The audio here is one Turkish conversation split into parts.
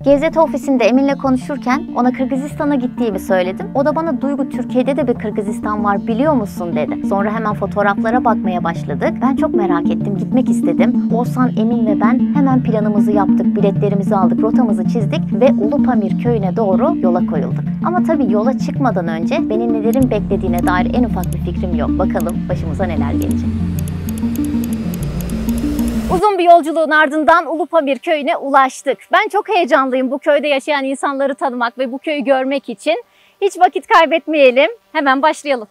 GZT ofisinde Emin'le konuşurken ona Kırgızistan'a gittiğimi söyledim. O da bana Duygu, Türkiye'de de bir Kırgızistan var biliyor musun dedi. Sonra hemen fotoğraflara bakmaya başladık. Ben çok merak ettim, gitmek istedim. Oğuzhan, Emin ve ben hemen planımızı yaptık, biletlerimizi aldık, rotamızı çizdik ve Ulupamir köyüne doğru yola koyulduk. Ama tabii yola çıkmadan önce beni nelerin beklediğine dair en ufak bir fikrim yok. Bakalım başımıza neler gelecek. Uzun bir yolculuğun ardından Ulupamir köyüne ulaştık. Ben çok heyecanlıyım bu köyde yaşayan insanları tanımak ve bu köyü görmek için. Hiç vakit kaybetmeyelim. Hemen başlayalım.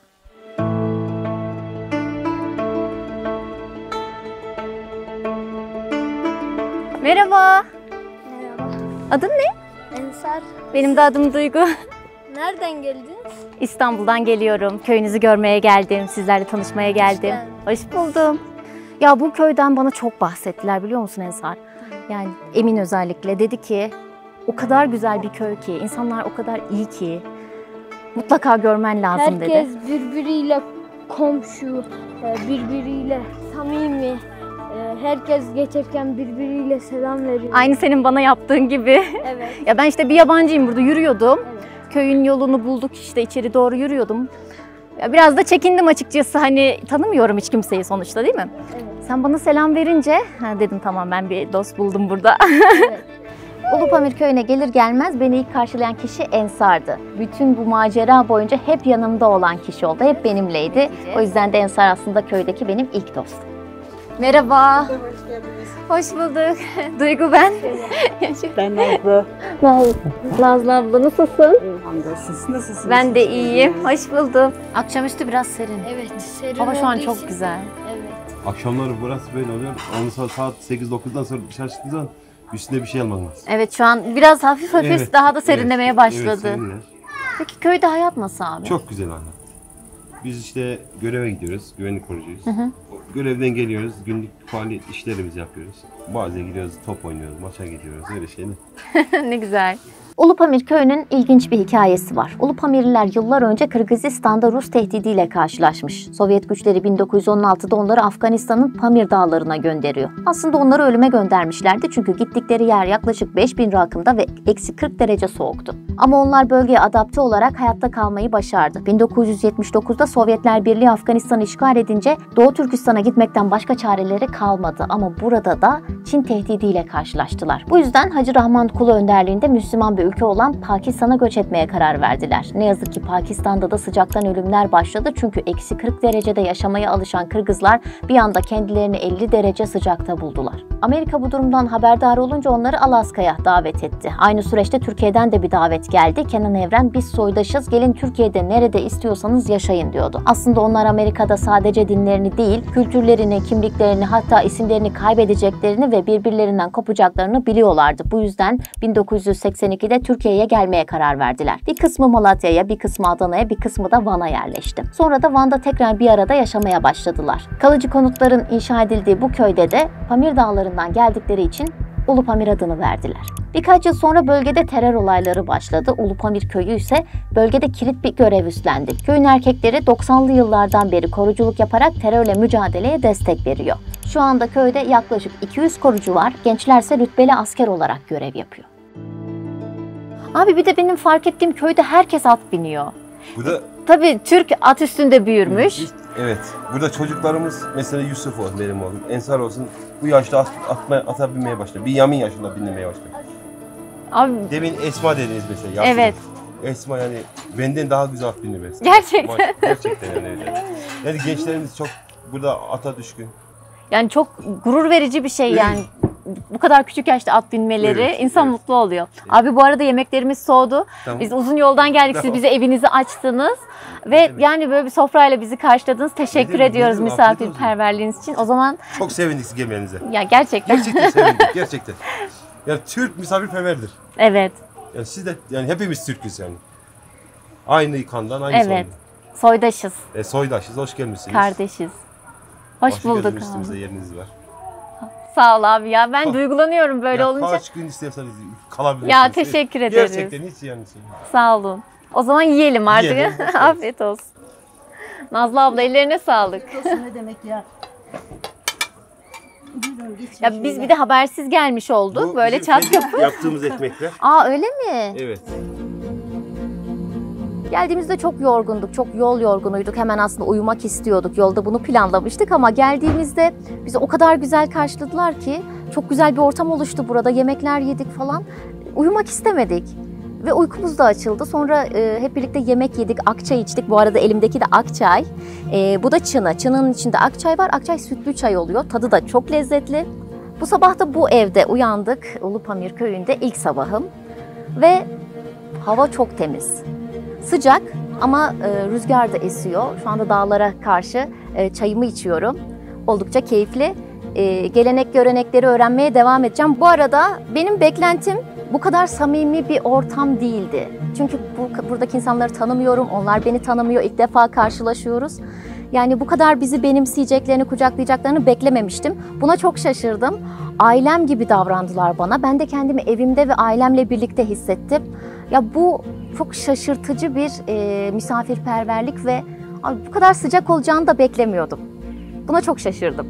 Merhaba. Merhaba. Adın ne? Ensar. Benim de adım Duygu. Nereden geldiniz? İstanbul'dan geliyorum. Köyünüzü görmeye geldim. Sizlerle tanışmaya geldim. Hoş buldum. Ya bu köyden bana çok bahsettiler biliyor musun Ensar? Yani Emin özellikle dedi ki o kadar güzel bir köy ki, insanlar o kadar iyi ki mutlaka görmen lazım dedi. Herkes birbiriyle komşu, birbiriyle samimi. Herkes geçerken birbiriyle selam veriyor. Aynı senin bana yaptığın gibi. Evet. Ya ben işte bir yabancıyım, burada yürüyordum. Evet. Köyün yolunu bulduk, işte içeri doğru yürüyordum. Ya biraz da çekindim açıkçası, hani tanımıyorum hiç kimseyi sonuçta, değil mi? Evet. Sen bana selam verince dedim tamam, ben bir dost buldum burada. Evet. Ulupamir köyüne gelir gelmez beni ilk karşılayan kişi Ensar'dı. Bütün bu macera boyunca hep yanımda olan kişi oldu, hep benimleydi. O yüzden de Ensar aslında köydeki benim ilk dostum. Merhaba. Hoş geldiniz. Hoş bulduk. Duygu ben. Ben Nazlı. Nazlı abla nasılsın? Hamdolsun. Siz nasılsınız? Ben de iyiyim. Hoş buldum. Akşamüstü biraz serin. Evet. Serin Hava şu an olduğu çok için- güzel. Evet. Akşamları burası böyle oluyor. Ondan sonra saat 8-9'dan sonra dışarı çıktığın zaman üstüne bir şey alman lazım. Evet, şu an biraz hafif daha da serinlemeye evet, başladı. Evet, serinler. Peki köyde hayat nasıl abi? Çok güzel anne. Biz işte göreve gidiyoruz, güvenlik korucuyuz. O görevden geliyoruz, günlük faaliyet işlerimizi yapıyoruz. Bazen gidiyoruz, top oynuyoruz, maça gidiyoruz, öyle şeyler. Ne güzel. Ulupamir köyünün ilginç bir hikayesi var. Ulupamirliler yıllar önce Kırgızistan'da Rus tehdidiyle karşılaşmış. Sovyet güçleri 1916'da onları Afganistan'ın Pamir dağlarına gönderiyor. Aslında onları ölüme göndermişlerdi çünkü gittikleri yer yaklaşık 5000 rakımda ve eksi 40 derece soğuktu. Ama onlar bölgeye adapte olarak hayatta kalmayı başardı. 1979'da Sovyetler Birliği Afganistan'ı işgal edince Doğu Türkistan'a gitmekten başka çareleri kalmadı. Ama burada da Çin tehdidiyle karşılaştılar. Bu yüzden Hacı Rahman Kulu önderliğinde Müslüman bir ülke olan Pakistan'a göç etmeye karar verdiler. Ne yazık ki Pakistan'da da sıcaktan ölümler başladı çünkü eksi 40 derecede yaşamaya alışan Kırgızlar bir anda kendilerini 50 derece sıcakta buldular. Amerika bu durumdan haberdar olunca onları Alaska'ya davet etti. Aynı süreçte Türkiye'den de bir davet geldi. Kenan Evren, biz soydaşız, gelin Türkiye'de nerede istiyorsanız yaşayın diyordu. Aslında onlar Amerika'da sadece dinlerini değil, kültürlerini, kimliklerini, hatta isimlerini kaybedeceklerini ve birbirlerinden kopacaklarını biliyorlardı. Bu yüzden 1982'de Türkiye'ye gelmeye karar verdiler. Bir kısmı Malatya'ya, bir kısmı Adana'ya, bir kısmı da Van'a yerleşti. Sonra da Van'da tekrar bir arada yaşamaya başladılar. Kalıcı konutların inşa edildiği bu köyde de Pamir Dağları'ndan geldikleri için Ulupamir adını verdiler. Birkaç yıl sonra bölgede terör olayları başladı. Ulupamir köyü ise bölgede kilit bir görev üstlendi. Köyün erkekleri 90'lı yıllardan beri koruculuk yaparak terörle mücadeleye destek veriyor. Şu anda köyde yaklaşık 200 korucu var. Gençlerse rütbeli asker olarak görev yapıyor. Abi bir de benim fark ettiğim köyde herkes at biniyor. Burada Tabii Türk at üstünde büyürmüş. evet, burada çocuklarımız mesela Yusuf olsun, benim oğlum, Ensar olsun, bu yaşta ata binmeye başladı. Bir Yamin yaşında binmeye başladı. Abi Demin Esma dediniz mesela. Yaşlı. evet. Esma yani benden daha güzel at biniyor mesela. Gerçekten. Gerçekten yani öyle. Yani gençlerimiz çok burada ata düşkün. Yani çok gurur verici bir şey yani. Bu kadar küçük yaşta at binmeleri Evet, insan evet. mutlu oluyor. Abi bu arada yemeklerimiz soğudu. Tamam. Biz uzun yoldan geldik. Siz Tamam. bize evinizi açtınız. Ve Evet. yani böyle bir sofrayla bizi karşıladınız. Teşekkür demek, ediyoruz ne demek, afiyet olsun. misafirperverliğiniz için. O zaman Çok sevindik siz gelmenize. ya gerçekten. Gerçekten sevindik, gerçekten. Yani Türk misafirperverdir. Evet. Yani siz de, yani hepimiz Türk'üz yani. Aynı kandan, aynı Evet. Soydaşız. soydaşız, hoş gelmişsiniz. Kardeşiz. Hoş bulduk geldiniz, abi. üstümüzde yeriniz var. Sağ ol abi ya. Ben Ha. duygulanıyorum böyle Ya olunca. kaç gün isterseniz kalabilirsiniz. Ya teşekkür ederiz. Gerçekten hiç yani. Sağ olun. O zaman yiyelim artık. Yiyelim, hoş Afiyet olsun. Nazlı abla ellerine sağlık. Ne demek ya? Ya biz bir de habersiz gelmiş olduk. Bu Böyle bizim çat kendi kapı. yaptığımız ekmekler. Aa öyle mi? Evet. Geldiğimizde çok yorgunduk, çok yol yorgunuyduk. Hemen aslında uyumak istiyorduk. Yolda bunu planlamıştık ama geldiğimizde bizi o kadar güzel karşıladılar ki çok güzel bir ortam oluştu burada. Yemekler yedik falan. Uyumak istemedik. Ve uykumuz da açıldı. Sonra hep birlikte yemek yedik, akçay içtik. Bu arada elimdeki de akçay. Bu da çını. Çınının içinde akçay var. Akçay sütlü çay oluyor. Tadı da çok lezzetli. Bu sabah da bu evde uyandık. Ulupamir köyünde ilk sabahım. Ve hava çok temiz. Sıcak ama rüzgar da esiyor. Şu anda dağlara karşı çayımı içiyorum. Oldukça keyifli. Gelenek görenekleri öğrenmeye devam edeceğim. Bu arada benim beklentim bu kadar samimi bir ortam değildi. Çünkü buradaki insanları tanımıyorum, onlar beni tanımıyor, ilk defa karşılaşıyoruz. Yani bu kadar bizi benimseyeceklerini, kucaklayacaklarını beklememiştim. Buna çok şaşırdım. Ailem gibi davrandılar bana. Ben de kendimi evimde ve ailemle birlikte hissettim. Ya bu çok şaşırtıcı bir misafirperverlik ve bu kadar sıcak olacağını da beklemiyordum. Buna çok şaşırdım.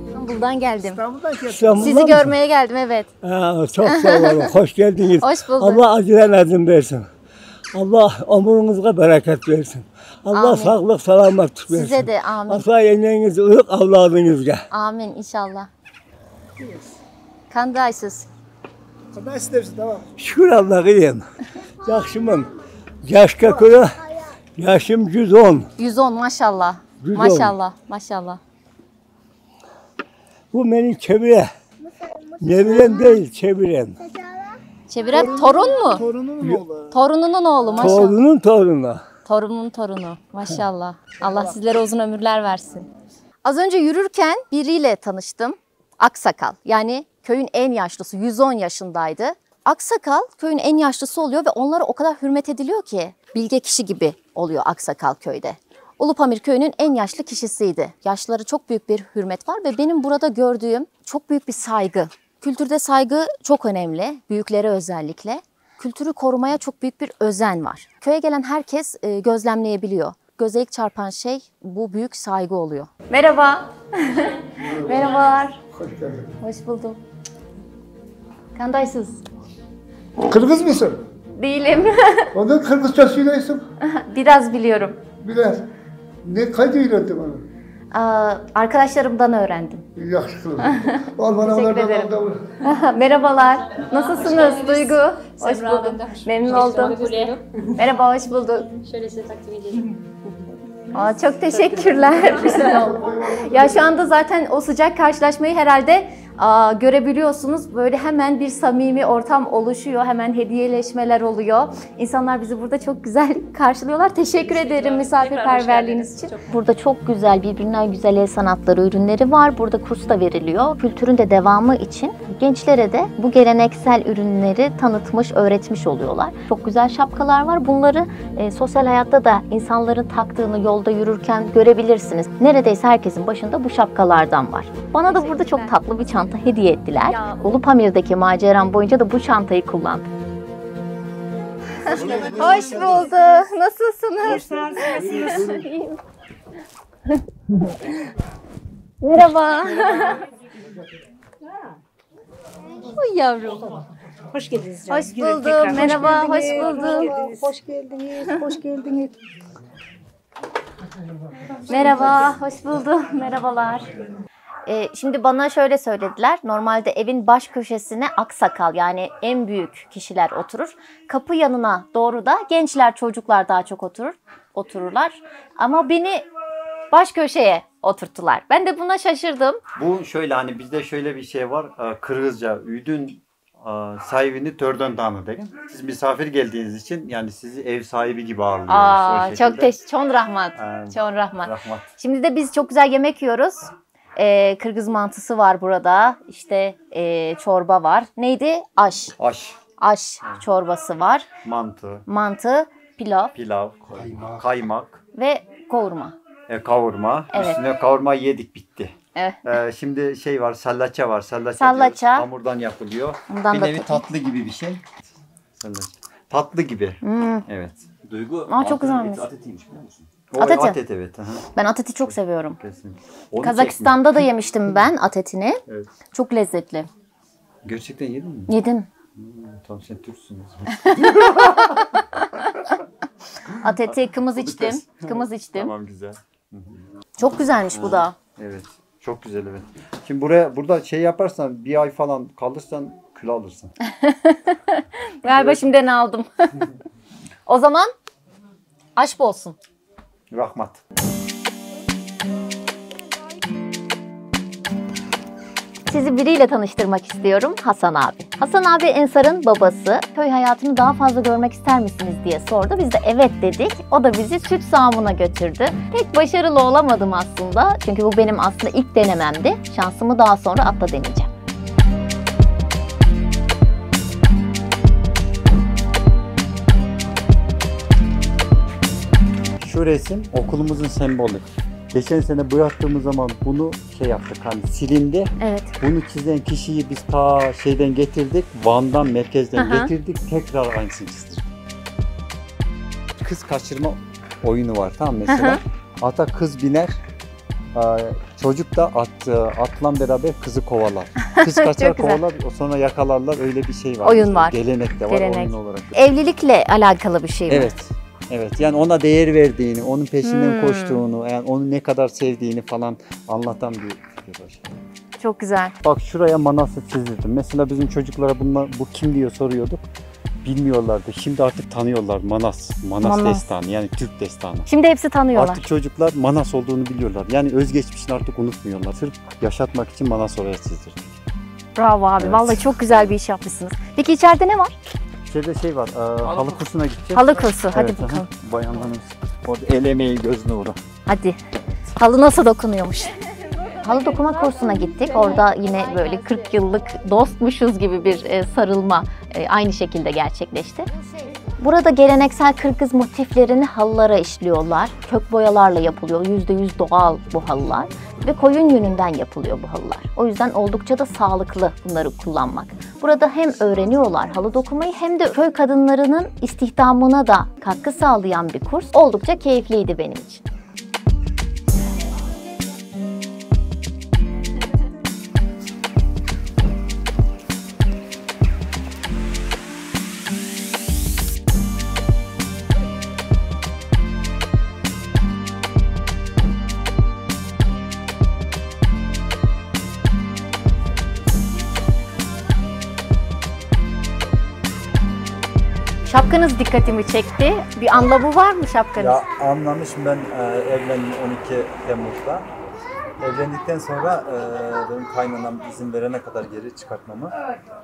İstanbul'dan geldim. İstanbul'dan Sizi mı? görmeye geldim, evet. Çok sağ olun. Hoş geldiniz. Hoş bulduk. Allah acile nazım versin. Allah ömrünüze bereket versin. Allah Amin. sağlık, selametlik versin. Size de amin. Ata yengeniz, ılık avladınızca. Amin inşallah. Kandaysız. Şükür Allah'ıyım. Yaşımım. Yaş kakırı. Yaşım 110. 110 maşallah. 110. Maşallah, maşallah. Bu benim çevire. Nevirem değil, çevirem. Çevirek torun mu? Torununun oğlu maşallah. Torunun torunu. Torunun torunu maşallah. Allah sizlere uzun ömürler versin. Az önce yürürken biriyle tanıştım. Aksakal, yani köyün en yaşlısı, 110 yaşındaydı. Aksakal köyün en yaşlısı oluyor ve onlara o kadar hürmet ediliyor ki bilge kişi gibi oluyor Aksakal köyde. Ulupamir köyünün en yaşlı kişisiydi. Yaşlılara çok büyük bir hürmet var ve benim burada gördüğüm çok büyük bir saygı. Kültürde saygı çok önemli, büyüklere özellikle. Kültürü korumaya çok büyük bir özen var. Köye gelen herkes gözlemleyebiliyor. Göze ilk çarpan şey bu büyük saygı oluyor. Merhaba. Merhabalar. Hoş geldin. Hoş buldum. Kandaysız. Kırgız mısın? Değilim. Onun Kırgızca söylüyorsun. Biraz biliyorum. Biraz. Ne kaç öğrendin onu? Arkadaşlarımdan öğrendim. Yakışıklı. Al bana Teşekkür onlardan ederim. al da. Merhabalar. Nasılsınız Duygu? Hoş buldum. Memnun oldum. Merhaba, hoş bulduk. Şöyle size takdim edelim. Çok teşekkürler. Güzel oldu. Ya şu anda zaten o sıcak karşılaşmayı herhalde görebiliyorsunuz. Böyle hemen bir samimi ortam oluşuyor. Hemen hediyeleşmeler oluyor. İnsanlar bizi burada çok güzel karşılıyorlar. Teşekkür ederim misafirperverliğiniz için. Burada çok güzel, birbirinden güzel el sanatları ürünleri var. Burada kurs da veriliyor. Kültürün de devamı için gençlere de bu geleneksel ürünleri tanıtmış, öğretmiş oluyorlar. Çok güzel şapkalar var. Bunları sosyal hayatta da insanların taktığını yolda yürürken görebilirsiniz. Neredeyse herkesin başında bu şapkalardan var. Bana da burada çok tatlı bir çanta hediye ettiler. Ulupamir'deki maceram boyunca da bu çantayı kullandım. Hoş bulduk. Nasılsınız? İyiyim. Merhaba. Oy yavrum. Hoş geldiniz. Hoş buldum. Merhaba, hoş buldum. Hoş geldiniz. Hoş geldiniz. Merhaba, hoş buldum. Merhabalar. Şimdi bana şöyle söylediler. Normalde evin baş köşesine aksakal, yani en büyük kişiler oturur. Kapı yanına doğru da gençler, çocuklar daha çok otururlar. Ama beni baş köşeye oturttular. Ben de buna şaşırdım. Bu şöyle, hani bizde şöyle bir şey var. Kırgızca üydün sahibini törden tanı deyin. Siz misafir geldiğiniz için yani sizi ev sahibi gibi ağırlıyoruz. Çok rahmat. Çok rahmat. Şimdi de biz çok güzel yemek yiyoruz. Kırgız mantısı var burada. İşte çorba var. Neydi? Aş. Aş çorbası var. Mantı, pilav, kaymak ve kavurma. Kavurma. Evet. Üstüne kavurma yedik, bitti. Evet. Şimdi şey var, sallaça var. Sallaça. Diyoruz. Hamurdan yapılıyor. Bundan bir da nevi tatlı gibi bir şey. Sallaça. Tatlı gibi. Evet. Duygu. Aa, çok güzelmiş. Atetiymiş biliyor musun? O Ateti. atet evet. Aha, Ben ateti çok seviyorum. kesinlikle. Onu Kazakistan'da da yemiştim ben atetini. Evet. Çok lezzetli. çekme. Gerçekten yedin mi? Yedim. Tamam sen Türksün. Ateti kımız içtim. Kımız içtim. Tamam güzel. Çok güzelmiş bu da. Evet. Çok güzel evet. Şimdi burada şey yaparsan bir ay falan kalırsan kilo alırsın. Galiba şimdiden aldım. O zaman aşk olsun. Rahmat. Sizi biriyle tanıştırmak istiyorum. Hasan abi. Hasan abi Ensar'ın babası. Köy hayatını daha fazla görmek ister misiniz diye sordu. Biz de evet dedik. O da bizi süt sağımına götürdü. Pek başarılı olamadım aslında. Çünkü bu benim aslında ilk denememdi. Şansımı daha sonra atla deneyeceğim. Şu resim okulumuzun sembolü. Geçen sene boyattığımız zaman bunu şey yaptık hani silindi. Evet. Bunu çizen kişiyi biz ta şeyden getirdik. Van'dan merkezden Aha. getirdik. Tekrar aynısını çizdik. Kız kaçırma oyunu var tamam mesela. Ata kız biner. Çocuk da atla beraber kızı kovalar. Kız kaçar Çok güzel. kovalar sonra yakalarlar öyle bir şey var. Oyun var. Gelenek de var Gelenek. oyun olarak. Evlilikle alakalı bir şey mi? Evet. Evet. Yani ona değer verdiğini, onun peşinden koştuğunu, yani onu ne kadar sevdiğini falan anlatan bir fikir var. Çok güzel. Bak şuraya manası çizdirdim. Mesela bizim çocuklara bu kim diye soruyorduk. Bilmiyorlardı. Şimdi artık tanıyorlar Manas. Manas destanı yani Türk destanı. Şimdi hepsi tanıyorlar. Artık çocuklar Manas olduğunu biliyorlar. Yani özgeçmişini artık unutmuyorlar. Sırf yaşatmak için Manas oraya çizdirdik. Bravo abi. Evet. Vallahi çok güzel bir iş yapmışsınız. Peki içeride ne var? İçeride şey var. Halı kursuna gideceğiz. Halı kursu. Hadi Evet, bakalım. aha. Bayanlarımız. Orada el emeği göz nuru. Hadi. Halı nasıl dokunuyormuş? Halı dokuma kursuna gittik. Orada yine böyle 40 yıllık dostmuşuz gibi bir sarılma aynı şekilde gerçekleşti. Burada geleneksel Kırgız motiflerini halılara işliyorlar. Kök boyalarla yapılıyor. %100 doğal bu halılar. Ve koyun yününden yapılıyor bu halılar. O yüzden oldukça da sağlıklı bunları kullanmak. Burada hem öğreniyorlar halı dokumayı hem de köy kadınlarının istihdamına da katkı sağlayan bir kurs. Oldukça keyifliydi benim için. Şapkanız dikkatimi çekti. Bir anlamı var mı şapkanız? Ya anlamışım ben evlendim 12 Temmuz'da. Evlendikten sonra benim kaynanam izin verene kadar geri çıkartmamı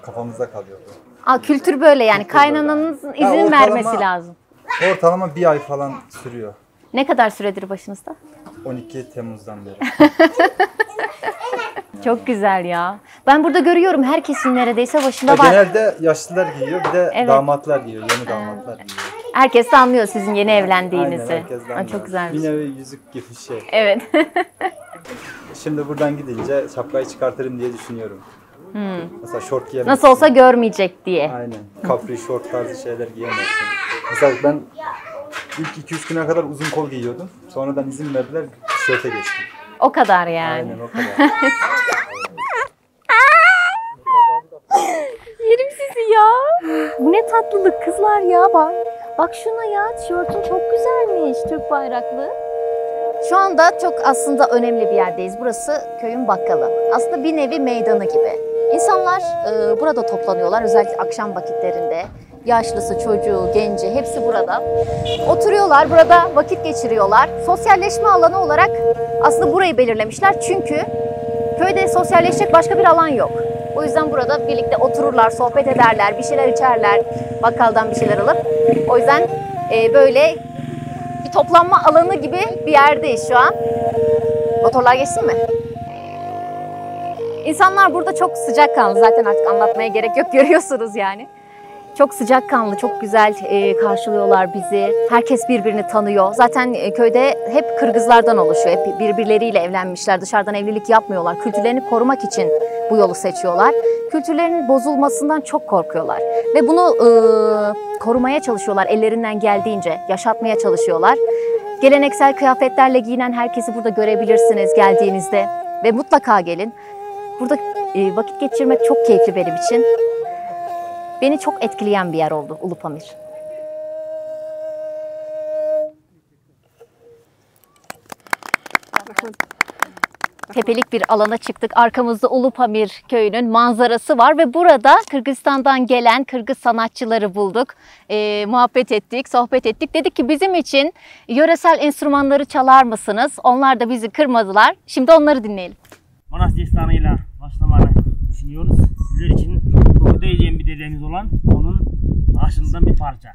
kafamızda kalıyordu. Aa, kültür böyle yani kaynananızın izin ortalama- vermesi lazım. Ortalama bir ay falan sürüyor. Ne kadar süredir başınızda? 12 Temmuz'dan beri. Çok güzel ya. Ben burada görüyorum herkesin neredeyse başında Ya var. genelde yaşlılar giyiyor, bir de Evet. damatlar giyiyor, yeni damatlar giyiyor. Herkes de anlıyor sizin yeni Aynen, evlendiğinizi. herkes de Aa, anlar. çok güzelmiş. Bir nevi yüzük gibi bir şey. Evet. Şimdi buradan gidince şapkayı çıkartırım diye düşünüyorum. Mesela şort giyemezsin. Nasıl olsa görmeyecek diye. Aynen. Capri şort tarzı şeyler giyemezsin. Mesela ben ilk 2-3 güne kadar uzun kol giyiyordum. Sonradan izin verdiler, tişörte geçtim. O kadar yani. Aynen o kadar. Yerim sizi ya. Bu ne tatlılık kızlar ya bak. Bak şuna ya, tişörtün çok güzelmiş, Türk bayraklı. Şu anda çok aslında önemli bir yerdeyiz. Burası köyün bakkalı. Aslında bir nevi meydanı gibi. İnsanlar burada toplanıyorlar özellikle akşam vakitlerinde. Yaşlısı, çocuğu, genci hepsi burada. Oturuyorlar, burada vakit geçiriyorlar. Sosyalleşme alanı olarak aslında burayı belirlemişler. Çünkü köyde sosyalleşecek başka bir alan yok. O yüzden burada birlikte otururlar, sohbet ederler, bir şeyler içerler, bakkaldan bir şeyler alıp. O yüzden böyle bir toplanma alanı gibi bir yerdeyiz şu an. Motorlar geçsin mi? İnsanlar burada çok sıcakkanlı. Zaten artık anlatmaya gerek yok, görüyorsunuz yani. Çok sıcakkanlı, çok güzel karşılıyorlar bizi. Herkes birbirini tanıyor. Zaten köyde hep Kırgızlardan oluşuyor. Hep birbirleriyle evlenmişler. Dışarıdan evlilik yapmıyorlar. Kültürlerini korumak için bu yolu seçiyorlar. Kültürlerinin bozulmasından çok korkuyorlar ve bunu korumaya çalışıyorlar ellerinden geldiğince, yaşatmaya çalışıyorlar. Geleneksel kıyafetlerle giyinen herkesi burada görebilirsiniz geldiğinizde ve mutlaka gelin. Burada vakit geçirmek çok keyifli benim için. Beni çok etkileyen bir yer oldu Ulupamir. Tepelik bir alana çıktık. Arkamızda Ulupamir köyünün manzarası var ve burada Kırgızistan'dan gelen Kırgız sanatçıları bulduk. Muhabbet ettik, sohbet ettik. Dedik ki bizim için yöresel enstrümanları çalar mısınız? Onlar da bizi kırmadılar. Şimdi onları dinleyelim. Manas destanıyla başlamayı düşünüyoruz. Sizler için Kukutay'ın bir dedemiz olan onun aşından bir parça.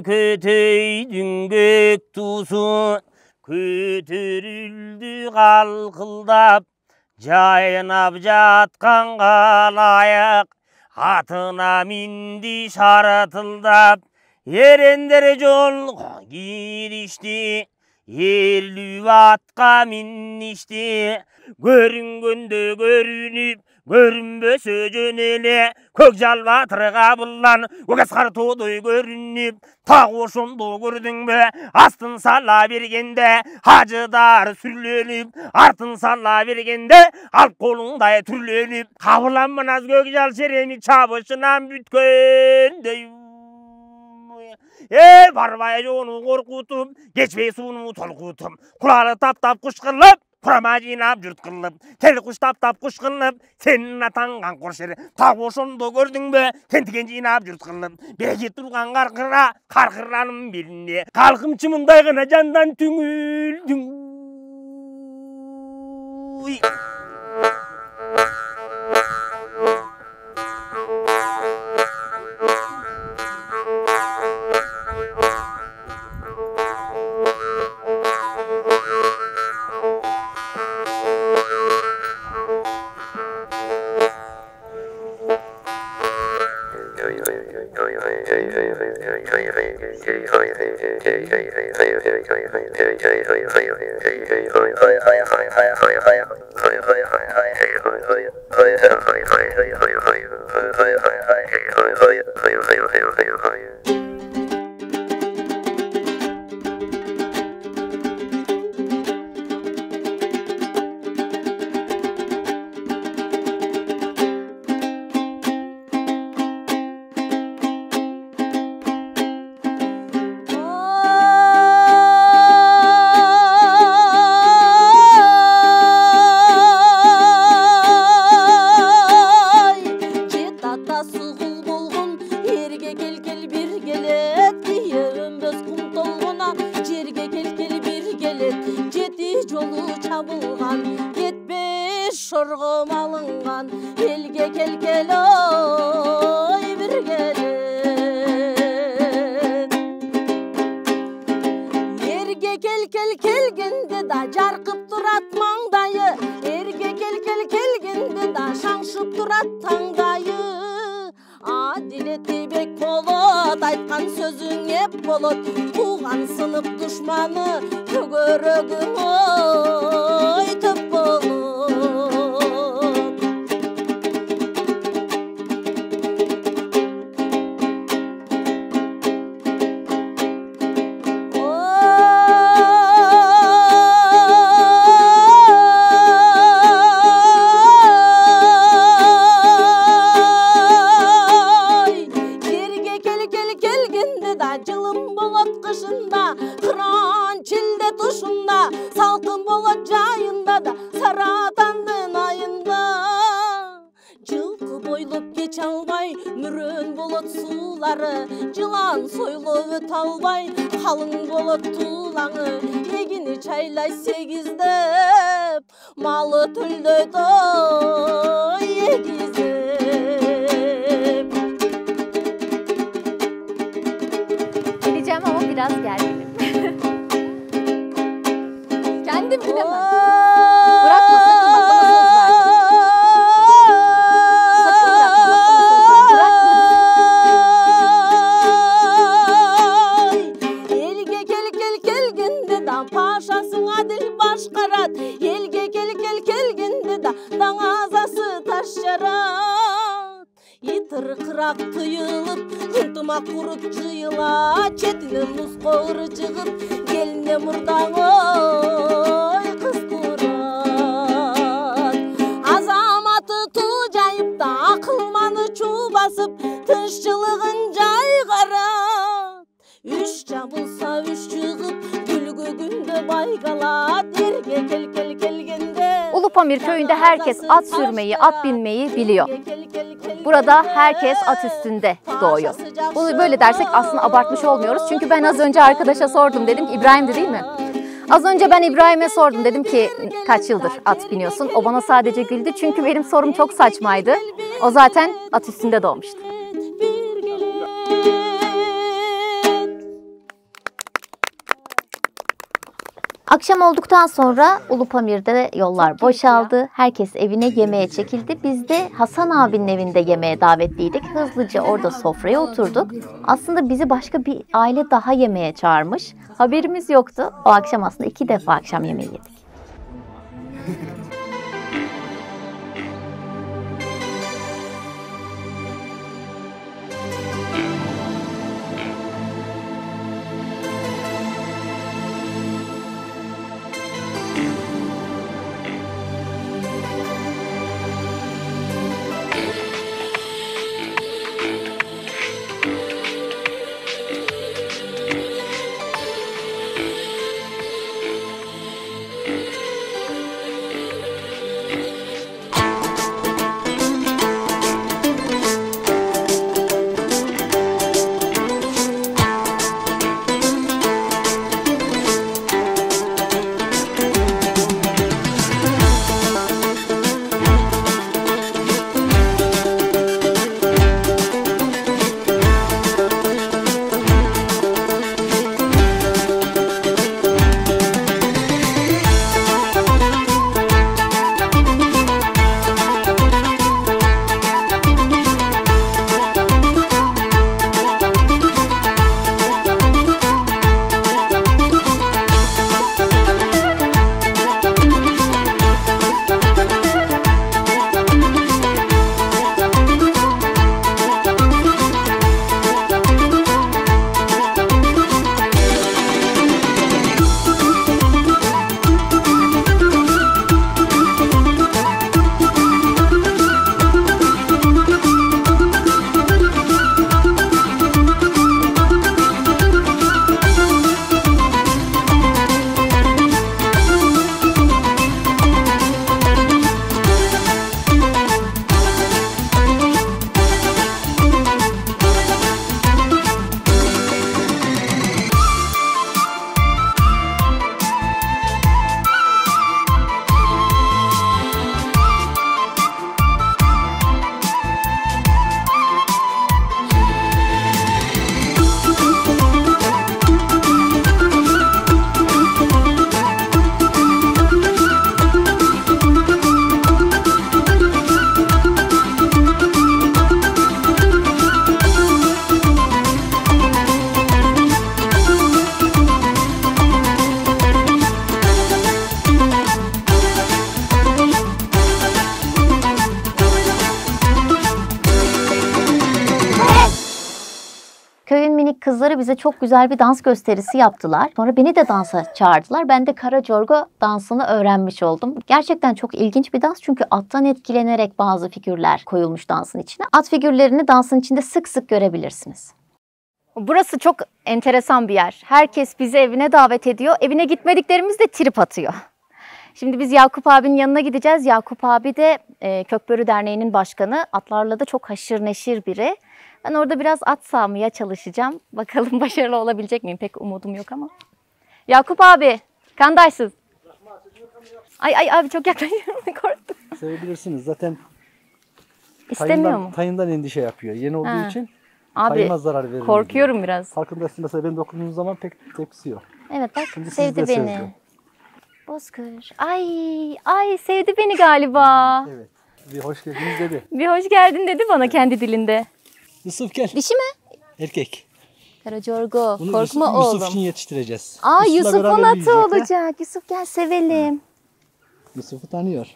Kukutay'ın gök tusu kötürüldü kalkıldap, caynap jatkan kalayak atına mindi şaratıldap. Yerender jolga girişti, yerlü atka minnişti. Görüngöndö görünüp, görünbösö jönele. Kökjal batırga bullan, kökeskar todoy görünüp. Tak oşondo gördüңbö, astın salla bергende. Hacıdar sürlenip, артын salla bергende. Alp kolunday türlenip. Kabılanmınaz kökjal sereni çabışınan bütkönдөй. Barbaya jonu korkutup, geçmey suunu tolkutum. Kulağını tap tap kuşkırlıp, kurama jinap jürt kılıp. Kel kuş tap tap kuşkırlıp, senin atan kankor şeri. Tak oşondo gördüңbö, tentigen jinap jürt kılıp. Beki turgan karkıra, karkıranın birinde. Kalkımçımınday gına jandan tüngüldüm. Geleceğim ama biraz gerginim. Kendim bilemem. Bırakma sakın, bak bana söz verdin. Sakın bırakma, bak bana söz verdin. Bırakma. Elge gel gelgende da paşasın adil başkarat. Elge gel kelgende da dağazası taş yarat. Yitir kırak tuyulup Kuntumak kurup jıyıla Çetine muz koğır jığıp Geline murdan oy kız kurat. Azamatı tuğcayıp da akılmanı çuğ basıp Tınççılığın caygarat. Üç çabılsa üç çıgıp Gülgü günde baygalat. Erge kelgende Ulupamir köyünde herkes at sürmeyi, at binmeyi biliyor. Burada herkes at üstünde doğuyor. Bunu böyle dersek aslında abartmış olmuyoruz. Çünkü ben az önce arkadaşa sordum, dedim ki İbrahim'di değil mi? Az önce ben İbrahim'e sordum, dedim ki kaç yıldır at biniyorsun? O bana sadece güldü çünkü benim sorum çok saçmaydı. O zaten at üstünde doğmuştu. Akşam olduktan sonra Ulupamir'de yollar boşaldı. Herkes evine yemeğe çekildi. Biz de Hasan abinin evinde yemeğe davetliydik. Hızlıca orada sofraya oturduk. Aslında bizi başka bir aile daha yemeğe çağırmış. Haberimiz yoktu. O akşam aslında 2 defa akşam yemeği yedik. Köyün minik kızları bize çok güzel bir dans gösterisi yaptılar. Sonra beni de dansa çağırdılar. Ben de Karacorgo dansını öğrenmiş oldum. Gerçekten çok ilginç bir dans çünkü attan etkilenerek bazı figürler koyulmuş dansın içine. At figürlerini dansın içinde sık sık görebilirsiniz. Burası çok enteresan bir yer. Herkes bizi evine davet ediyor. Evine gitmediklerimizde trip atıyor. Şimdi biz Yakup abinin yanına gideceğiz. Yakup abi de Kökbörü Derneği'nin başkanı. Atlarla da çok haşır neşir biri. Ben orada biraz at sağmaya çalışacağım. Bakalım başarılı olabilecek miyim? Pek umudum yok ama. Yakup abi, kandaysız. Ay abi çok yaklaşıyorum. Korktum. Sevebilirsiniz. Zaten İstemiyor mu? tayından endişe yapıyor. Yeni olduğu için abi, tayına zarar verir. korkuyorum diye. Biraz. Farkındasın, mesela ben dokunduğum zaman pek tepkisi yok. Evet bak Şimdi sevdi beni. Sevdi. Bozkır. Ay sevdi beni galiba. Evet. Bir hoş geldiniz dedi. Bir hoş geldin dedi bana kendi dilinde. Yusuf gel. Dişi mi? Erkek. Karacorgo. Bunu Korkma Yusuf oğlum. için yetiştireceğiz. Aa Yusuf'la Yusuf'un beraber atı büyüyecekler. olacak. Yusuf gel sevelim. Yusuf'u tanıyor.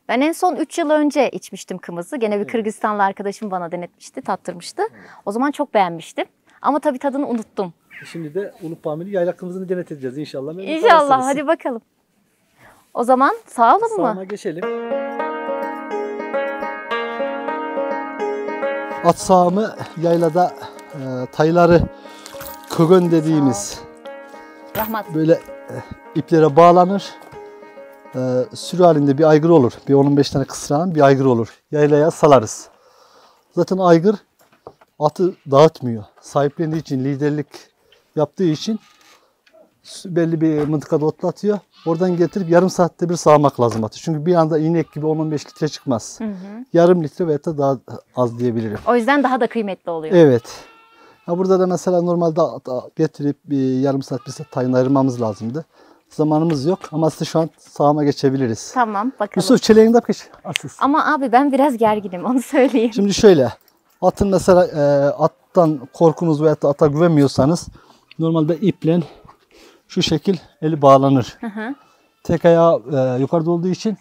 Ben en son 3 yıl önce içmiştim kımızı. Gene bir Kırgızistanlı arkadaşım bana denetmişti, tattırmıştı. O zaman çok beğenmiştim. Ama tabii tadını unuttum. Şimdi de Ulupamir yayla kımızını denet edeceğiz inşallah. Memnun İnşallah kalırsınız. hadi bakalım. O zaman sağalım Sağıma mı? geçelim. At sağımı yaylada tayları kögön dediğimiz Rahmat. böyle iplere bağlanır. Sürü halinde bir aygır olur. Bir 10-15 tane kısranan bir aygır olur. Yaylaya salarız. Zaten aygır atı dağıtmıyor. Sahiplendiği için, liderlik yaptığı için belli bir mıntıkada otlatıyor. Oradan getirip yarım saatte bir sağmak lazım atı. Çünkü bir anda inek gibi 10-15 litre çıkmaz. Yarım litre veya da daha az diyebilirim. O yüzden daha da kıymetli oluyor. Evet. Ha burada da mesela normalde getirip bir yarım saat bir saat tayin ayırmamız lazımdı. Zamanımız yok ama size şu an sağıma geçebiliriz. Tamam bakalım. Yusuf çeleğinde geç. Asız. Ama abi ben biraz gerginim onu söyleyeyim. Şimdi şöyle. Atın mesela attan korkunuz veya da ata güvenmiyorsanız normalde iple şu şekil eli bağlanır. Tek ayağı yukarıda olduğu için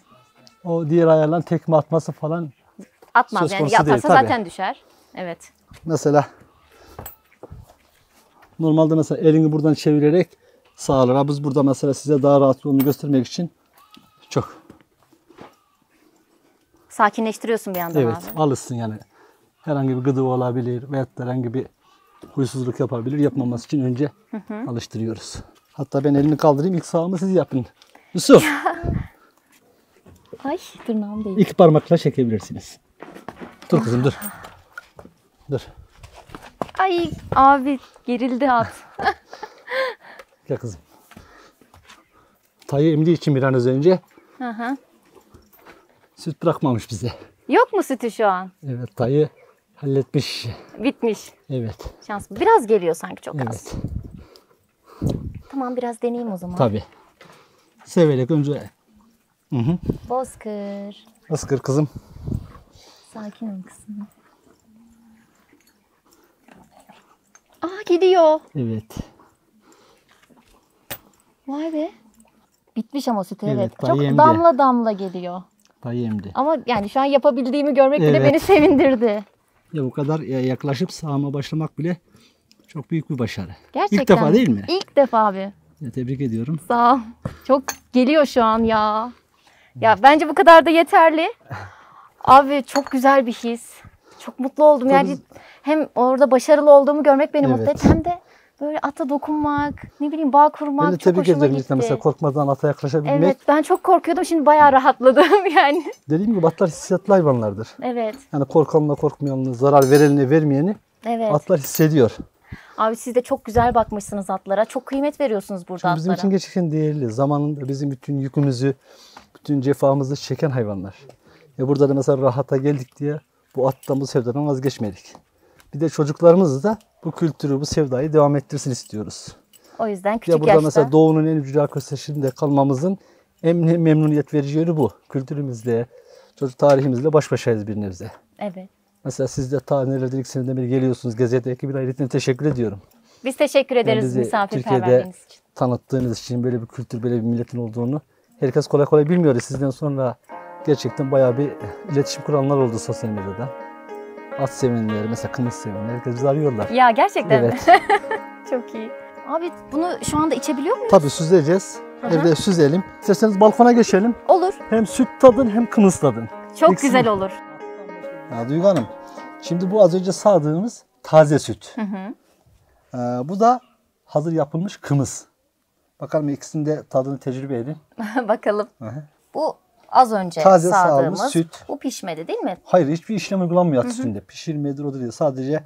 o diğer ayağından tekme atması falan Atmaz söz yani konusu yaparsa değil, tabii. zaten düşer. Evet. mesela normalde mesela elini buradan çevirerek sağlar. Biz burada mesela size daha rahat yolunu göstermek için çok Sakinleştiriyorsun bir yandan evet abi. alışsın yani. Herhangi bir gıdığı olabilir veyahut da herhangi bir huysuzluk yapabilir. Yapmaması için önce alıştırıyoruz. Hatta ben elini kaldırayım ilk sağımı siz yapın. Yusuf Ay tırnağım değil. iki parmakla çekebilirsiniz. Dur kızım dur. Dur. Ay abi gerildi at. Gel kızım. Tayı emdiği için bir an önce süt bırakmamış bize. Yok mu sütü şu an? Evet tayı halletmiş. Bitmiş. Evet. Şans. Biraz geliyor sanki çok az. Evet. Tamam biraz deneyeyim o zaman. Tabii. Severek önce. Bozkır. Iskır kızım. Sakin ol kızım. Aa gidiyor. Evet. Vay be. Bitmiş ama sütü Evet, evet. tayı Çok emdi. damla damla geliyor. Tayı emdi. Ama yani şu an yapabildiğimi görmek bile Evet. beni sevindirdi. Ya bu kadar yaklaşıp sağıma başlamak bile çok büyük bir başarı. Gerçekten. İlk defa değil mi? İlk defa abi. Ya, tebrik ediyorum. Sağ ol. Çok geliyor şu an ya. Ya bence bu kadar da yeterli. Abi çok güzel bir his. Çok mutlu oldum. Yani hem orada başarılı olduğumu görmek beni mutlu Evet. etti. Hem de böyle ata dokunmak, ne bileyim bağ kurmak Ben de çok tebrik hoşuma ediyorum. gitti. İşte mesela korkmadan ata yaklaşabilmek. Evet ben çok korkuyordum. Şimdi bayağı rahatladım yani. Dediğim gibi atlar hissiyatlı hayvanlardır. Evet. Yani korkanla korkmayanla, zarar verenle vermeyeni Evet. atlar hissediyor. Abi siz de çok güzel bakmışsınız atlara. Çok kıymet veriyorsunuz burada Çünkü bizim atlara. için gerçekten değerli. Zamanında bizim bütün yükümüzü, bütün cefamızı çeken hayvanlar. Burada da mesela rahata geldik diye bu attan, bu sevdadan vazgeçmedik. Bir de çocuklarımız da bu kültürü, bu sevdayı devam ettirsin istiyoruz. O yüzden Ya küçük burada yaşta. mesela doğunun en ücra köşesinde kalmamızın en memnuniyet verici yönü bu. Kültürümüzle, çocuk tarihimizle baş başayız bir nebze. Evet. Mesela siz de ta nelerden 2 seneden beri geliyorsunuz. Gezete ekibi ayrıca teşekkür ediyorum. Biz teşekkür ederiz bizi misafirperverliğiniz için. Tanıttığınız için, böyle bir kültür, böyle bir milletin olduğunu herkes kolay kolay bilmiyordu. Sizden sonra gerçekten bayağı bir iletişim kuranlar oldu sosyal medyada. At sevenleri, mesela kımız sevenleri, herkes bizi arıyorlar. Ya gerçekten mi? Evet. Çok iyi. Abi bunu şu anda içebiliyor muyuz? Tabii süzeceğiz. Evde süzelim. İsterseniz balkona geçelim. Olur. Hem süt tadın hem kımız tadın. Çok İkisi güzel mi? olur. Ya Duygu Hanım, şimdi bu az önce sağdığımız taze süt. Bu da hazır yapılmış kımız. Bakalım ikisinin de tadını tecrübe edin. Bakalım. Hı. Bu az önce Taze sağdığımız sağılmış süt. Bu pişmedi değil mi? Hayır, hiçbir işlem uygulanmıyor at sütünde. Pişirmedir, odur değil. Sadece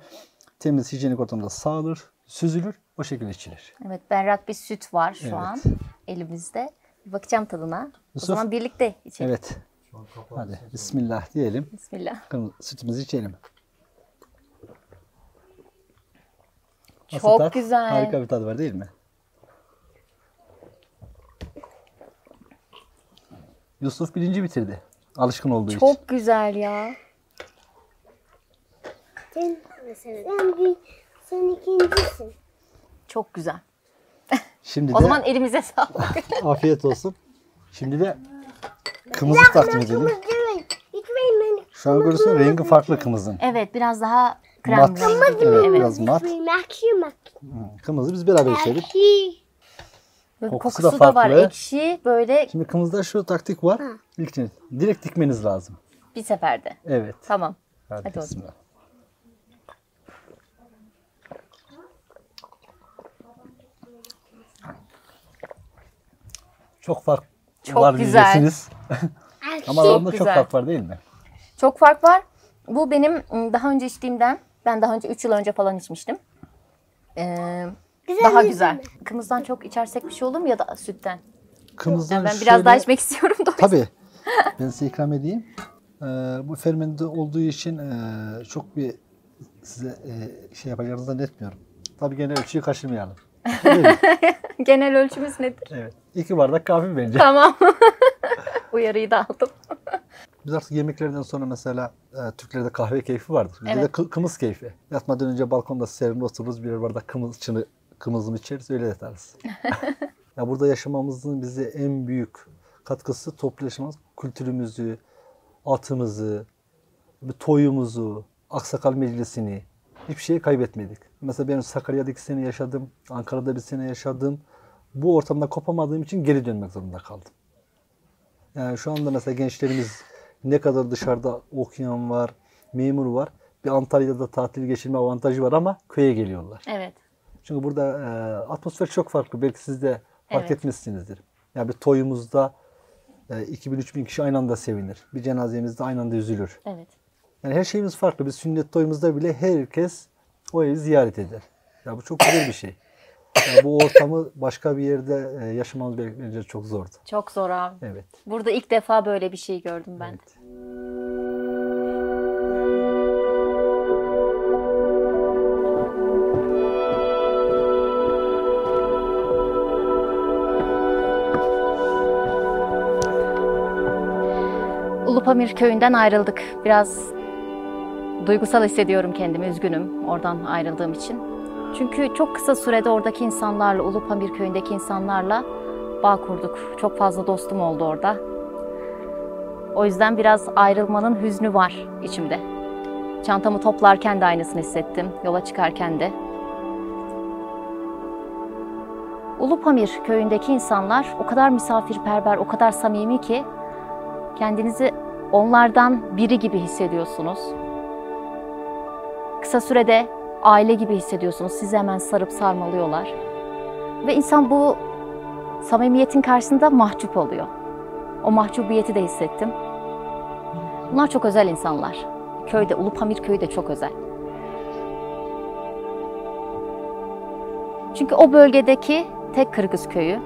temiz, hijyenik ortamda sağılır, süzülür, o şekilde içilir. Evet, berrak bir süt var şu Evet. an elimizde. Bir bakacağım tadına. Yusuf. O zaman birlikte içelim. Evet. Hadi bismillah diyelim. Bismillah. Sütümüzü içelim. Nasıl Çok tat? güzel. Harika bir tadı var değil mi? Yusuf birinci bitirdi. Alışkın olduğu için. Çok güzel ya. Sen ikincisin. Çok güzel. Şimdi O de zaman elimize sağlık. afiyet olsun. Şimdi de kımızı takdim edelim. Şu an görüyorsun rengi farklı kımızın. Evet, biraz daha krem Mat. rengi gibi. Evet, Evet. biraz mat. Kımızı biz beraber içelim. Böyle kokusu kokusu da da var, farklı. ekşi, böyle Şimdi kımızda şu taktik var. İlk direkt dikmeniz lazım. bir seferde. Evet. Tamam. Hadi Hadi o bismillah. Çok fark Çok var güzel. diyeceksiniz. Ama aralarında çok güzel. fark var değil mi? Çok fark var. Bu benim daha önce içtiğimden, ben daha önce 3 yıl önce falan içmiştim. Daha güzel. Kımızdan çok içersek bir şey olur mu ya da sütten? Kımızdan Yani ben şöyle, biraz daha içmek istiyorum da. Tabii. Ben size ikram edeyim. Bu fermente olduğu için çok bir size şey yapacağınızı zannetmiyorum. Tabii gene ölçüyü kaçırmayalım. Değil mi? Genel ölçümüz nedir? Evet. 2 bardak kahve bence. Tamam. Uyarıyı da aldım. Biz artık yemeklerden sonra mesela Türklerde kahve keyfi vardır. Bizde Evet. de kımız keyfi. Yatmadan önce balkonda serin otururuz, birer bardak kımızımı içeriz, öyle yatarız. Ya burada yaşamamızın bize en büyük katkısı toplu yaşamamız. Kültürümüzü, atımızı, toyumuzu, Aksakal Meclisi'ni hiçbir şeyi kaybetmedik. Mesela ben Sakarya'da 2 sene yaşadım, Ankara'da 1 sene yaşadım. Bu ortamda kopamadığım için geri dönmek zorunda kaldım. Yani şu anda mesela gençlerimiz ne kadar dışarıda okuyan var, memur var. Bir Antalya'da tatil geçirme avantajı var ama köye geliyorlar. Evet. Çünkü burada atmosfer çok farklı. Belki siz de fark Evet. etmişsinizdir. Yani bir toyumuzda 2000-3000 kişi aynı anda sevinir. Bir cenazemizde aynı anda üzülür. Evet. Yani her şeyimiz farklı. Biz sünnet toyumuzda bile herkes o evi ziyaret eder. Ya bu çok güzel bir şey. Yani bu ortamı başka bir yerde yaşamamız bence çok zordu. Çok zor abi. Evet. Burada ilk defa böyle bir şey gördüm ben de. Evet. Ulupamir köyünden ayrıldık. Biraz duygusal hissediyorum kendimi, üzgünüm oradan ayrıldığım için. Çünkü çok kısa sürede oradaki insanlarla, Ulupamir köyündeki insanlarla bağ kurduk. Çok fazla dostum oldu orada. O yüzden biraz ayrılmanın hüznü var içimde. Çantamı toplarken de aynısını hissettim, yola çıkarken de. Ulupamir köyündeki insanlar o kadar misafirperver, o kadar samimi ki kendinizi onlardan biri gibi hissediyorsunuz. Kısa sürede aile gibi hissediyorsunuz. Sizi hemen sarıp sarmalıyorlar. Ve insan bu samimiyetin karşısında mahcup oluyor. O mahcubiyeti de hissettim. Bunlar çok özel insanlar. Köyde, Ulupamir köyü de çok özel. Çünkü o bölgedeki tek Kırgız köyü,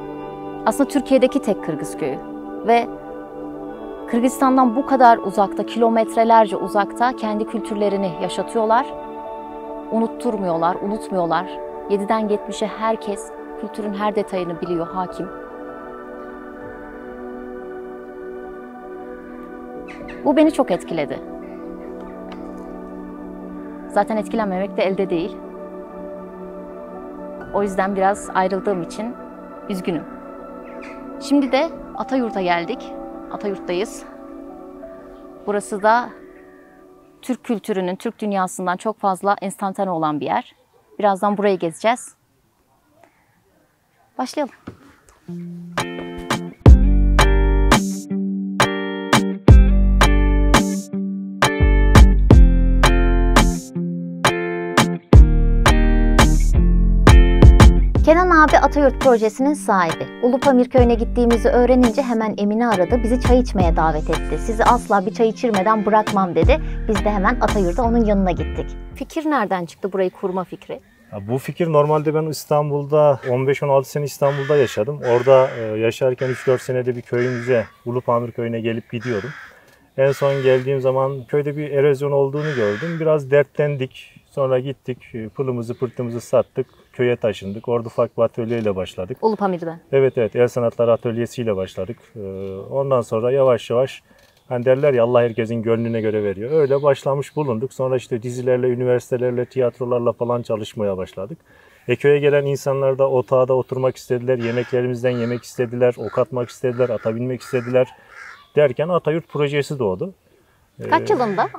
aslında Türkiye'deki tek Kırgız köyü. Ve Kırgızistan'dan bu kadar uzakta, kilometrelerce uzakta kendi kültürlerini yaşatıyorlar. Unutturmuyorlar, unutmuyorlar. 7'den 70'e herkes kültürün her detayını biliyor, hakim. Bu beni çok etkiledi. Zaten etkilenmemek de elde değil. O yüzden biraz ayrıldığım için üzgünüm. Şimdi de Atayurt'a geldik. Atayurt'tayız. Burası da Türk kültürünün, Türk dünyasından çok fazla enstantane olan bir yer. Birazdan burayı gezeceğiz. Başlayalım. Kenan abi Atayurt projesinin sahibi. Ulupamir köyüne gittiğimizi öğrenince hemen Emine aradı. Bizi çay içmeye davet etti. Sizi asla bir çay içirmeden bırakmam dedi. Biz de hemen Atayurt'a onun yanına gittik. Fikir nereden çıktı burayı kurma fikri? Bu fikir normalde ben İstanbul'da 15-16 sene İstanbul'da yaşadım. Orada yaşarken 3-4 senede bir köyümüze, Ulupamir köyüne gelip gidiyordum. En son geldiğim zaman köyde bir erozyon olduğunu gördüm. Biraz dertlendik. Sonra gittik, pılımızı pırtımızı sattık, köye taşındık. Orada ufak bir atölyeyle başladık. Ulupamir'den. Evet, El Sanatları Atölyesi'yle başladık. Ondan sonra yavaş yavaş Hani derler ya Allah herkesin gönlüne göre veriyor. Öyle başlamış bulunduk. Sonra işte dizilerle, üniversitelerle, tiyatrolarla falan çalışmaya başladık. Köye gelen insanlar da otağda oturmak istediler. Yemeklerimizden yemek istediler. Ok atmak istediler. Ata binmek istediler. Derken Atayurt projesi doğdu. Kaç yılında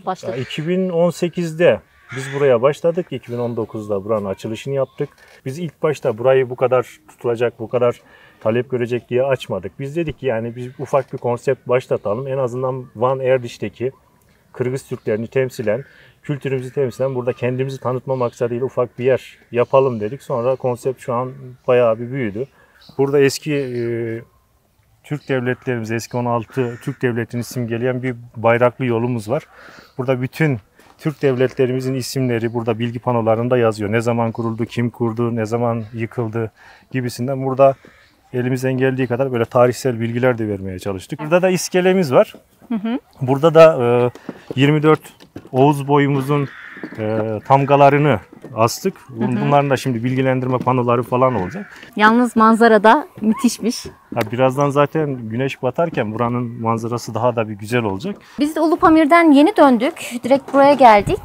başladı? 2018'de biz buraya başladık. 2019'da buranın açılışını yaptık. Biz ilk başta burayı bu kadar tutulacak, bu kadar talep görecek diye açmadık. Biz dedik ki yani biz ufak bir konsept başlatalım. En azından Van Erdiş'teki Kırgız Türklerini temsilen, kültürümüzü temsilen burada kendimizi tanıtma maksadıyla ufak bir yer yapalım dedik. Sonra konsept şu an bayağı bir büyüdü. Burada eski Türk devletlerimiz, eski 16 Türk devletini simgeleyen bir bayraklı yolumuz var. Burada bütün Türk devletlerimizin isimleri burada bilgi panolarında yazıyor. Ne zaman kuruldu, kim kurdu, ne zaman yıkıldı gibisinden. Burada elimizden geldiği kadar böyle tarihsel bilgiler de vermeye çalıştık. Burada da iskelemiz var. Burada da 24 Oğuz boyumuzun tamgalarını astık. Bunların da şimdi bilgilendirme panoları falan olacak. Yalnız manzara da müthişmiş. Birazdan zaten güneş batarken buranın manzarası daha da bir güzel olacak. Biz de Ulupamir'den yeni döndük. Direkt buraya geldik.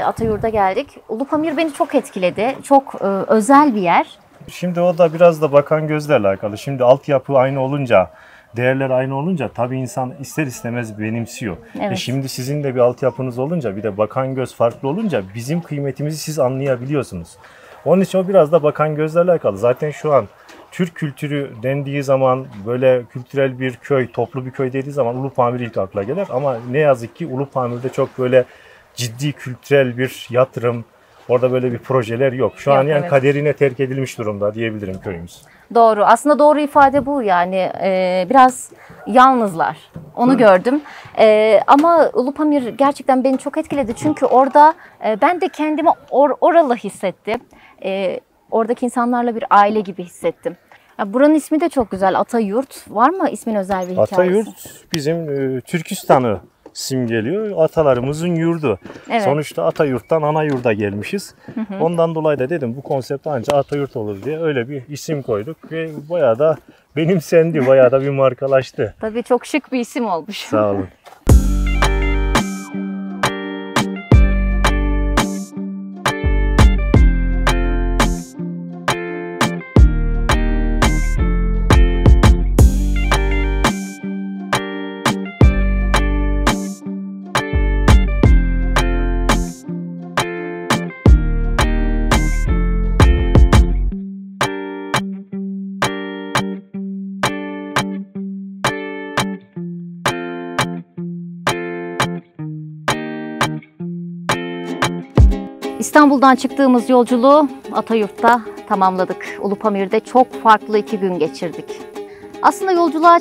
Atayurt'a geldik. Ulupamir beni çok etkiledi. Çok özel bir yer. Şimdi o da biraz da bakan gözle alakalı. Şimdi altyapı aynı olunca, değerler aynı olunca tabii insan ister istemez benimsiyor. Evet. Şimdi sizin de bir altyapınız olunca, bir de bakan göz farklı olunca bizim kıymetimizi siz anlayabiliyorsunuz. Onun için o biraz da bakan gözle alakalı. Zaten şu an Türk kültürü dendiği zaman böyle kültürel bir köy, toplu bir köy dediği zaman Ulupamir ilk akla gelir. Ama ne yazık ki Ulupamir'de çok böyle ciddi kültürel bir yatırım, orada böyle bir projeler yok. Şu an yani kaderine terk edilmiş durumda diyebilirim köyümüz. Doğru. Aslında doğru ifade bu yani. Biraz yalnızlar. Onu gördüm. Ama Ulupamir gerçekten beni çok etkiledi. Çünkü orada ben de kendimi oralı hissettim. Oradaki insanlarla bir aile gibi hissettim. Buranın ismi de çok güzel. Atayurt. Var mı ismin özel bir hikayesi? Atayurt bizim Türkistan'ı simgeliyor. Atalarımızın yurdu. Evet. Sonuçta Atayurt'tan Anayurt'a gelmişiz. Ondan dolayı da dedim bu konsept ancak Atayurt olur diye öyle bir isim koyduk ve bayağı da benimsendi, bayağı da bir markalaştı. Tabii çok şık bir isim olmuş. Sağ olun. İstanbul'dan çıktığımız yolculuğu Atayurt'ta tamamladık. Ulupamir'de çok farklı 2 gün geçirdik. Aslında yolculuğa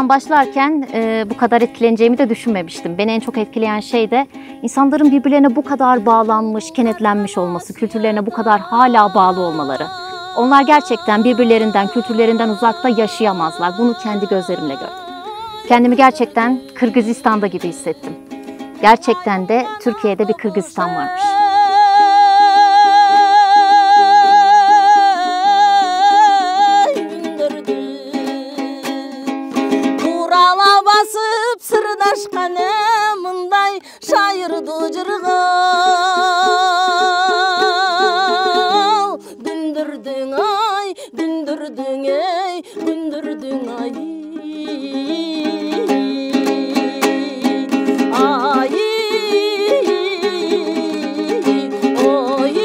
başlarken bu kadar etkileneceğimi de düşünmemiştim. Beni en çok etkileyen şey de insanların birbirlerine bu kadar bağlanmış, kenetlenmiş olması, kültürlerine bu kadar hala bağlı olmaları. Onlar gerçekten birbirlerinden, kültürlerinden uzakta yaşayamazlar. Bunu kendi gözlerimle gördüm. Kendimi gerçekten Kırgızistan'da gibi hissettim. Gerçekten de Türkiye'de bir Kırgızistan varmış. Basıp sırdaşkane mınday şairdu jırgal gündürdün ay gündürdün ey gündürdün ay ay oy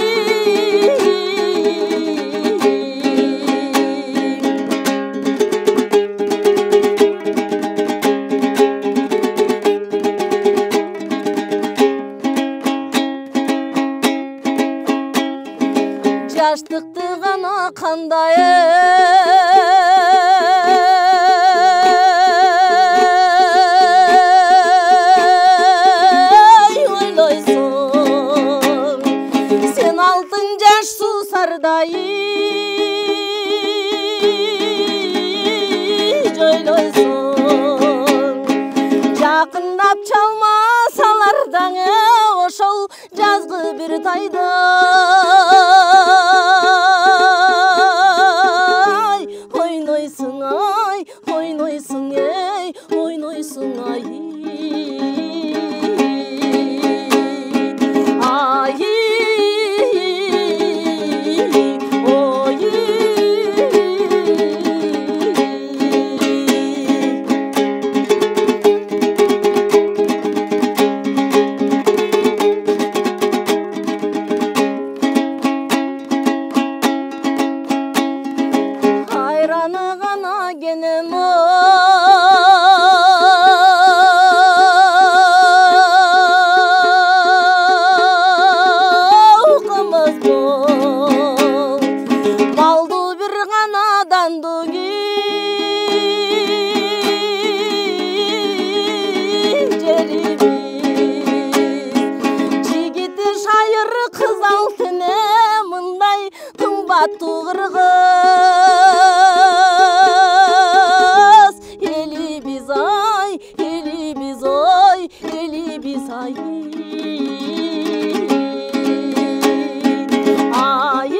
Yaştıktığına kanday oyloysun sen altın yaş susarday oyloysun Yakınlap çalmasalardan oşol жазғы bir tayda oynoysun ay oynoysun ey oynoysun koysun ay. Ay oy. Hayranı gana genem kımız bol. Baldı bir ganadan cerimiz. Jigiti şayır kız altına mınday kımbatı kırgız. Eli biz ay, eli biz oy, eli biz ay. Ay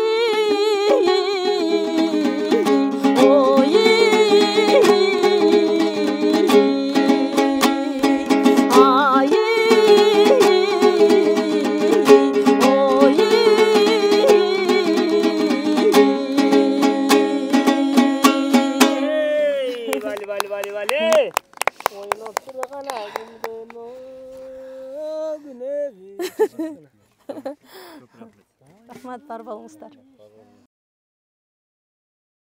oy. Ay oy. Vale, vale, vale, vale. Rahmat, var bolыңыздар.